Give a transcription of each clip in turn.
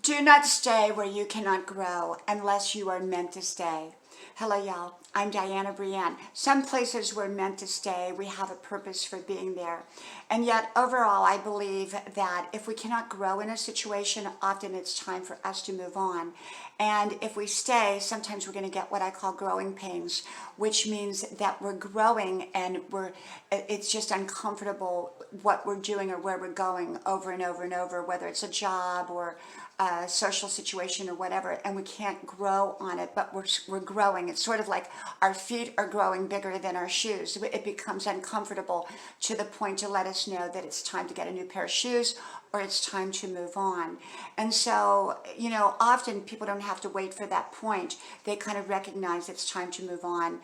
Do not stay where you cannot grow unless you are meant to stay. Hello, y'all. I'm Diana Brienne. Some places we're meant to stay. We have a purpose for being there. And yet, overall, I believe that if we cannot grow in a situation, often it's time for us to move on. And if we stay, sometimes we're going to get what I call growing pains, which means that we're growing and it's just uncomfortable what we're doing or where we're going over and over and over, whether it's a job or a social situation or whatever, and we can't grow on it, but we're growing. It's sort of like our feet are growing bigger than our shoes. It becomes uncomfortable to the point to let us know that it's time to get a new pair of shoes or it's time to move on. And so, often people don't have to wait for that point. They kind of recognize it's time to move on.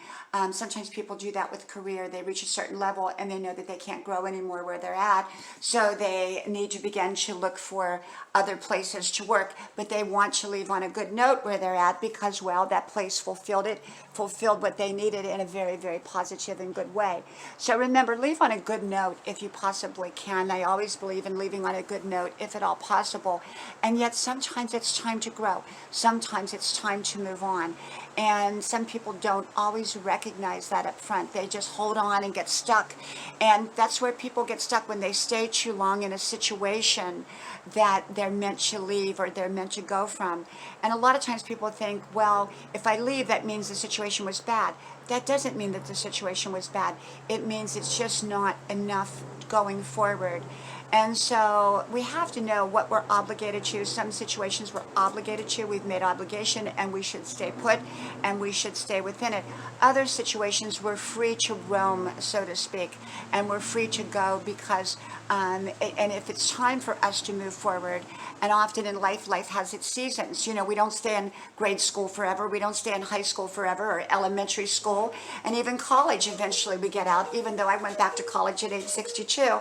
Sometimes people do that with career. They reach a certain level and they know that they can't grow anymore where they're at. So they need to begin to look for other places to work, but they want to leave on a good note where they're at because, well, that place fulfilled what they needed in a very, very positive and good way. So remember, leave on a good note if you possibly can. I always believe in leaving on a good note if at all possible. And yet sometimes it's time to grow. Sometimes it's time to move on. And some people don't always recognize that up front. They just hold on and get stuck. And that's where people get stuck when they stay too long in a situation that they're meant to leave or they're meant to go from. And a lot of times people think, well, if I leave, that means the situation was bad. That doesn't mean that the situation was bad. It means it's just not enough going forward. And so we have to know what we're obligated to. Some situations we're obligated to. We've made obligation and we should stay put and we should stay within it. Other situations we're free to roam, so to speak, and we're free to go because, and if it's time for us to move forward, and often in life has its seasons. We don't stay in grade school forever. We don't stay in high school forever or elementary school. And even college, eventually we get out, even though I went back to college at age 62.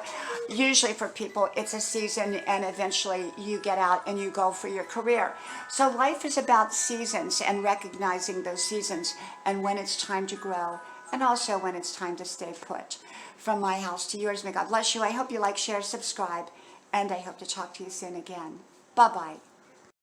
Usually for people, it's a season and eventually you get out and you go for your career. So life is about seasons and recognizing those seasons and when it's time to grow and also when it's time to stay put. From my house to yours, may God bless you. I hope you like, share, subscribe, and I hope to talk to you soon again. Bye-bye.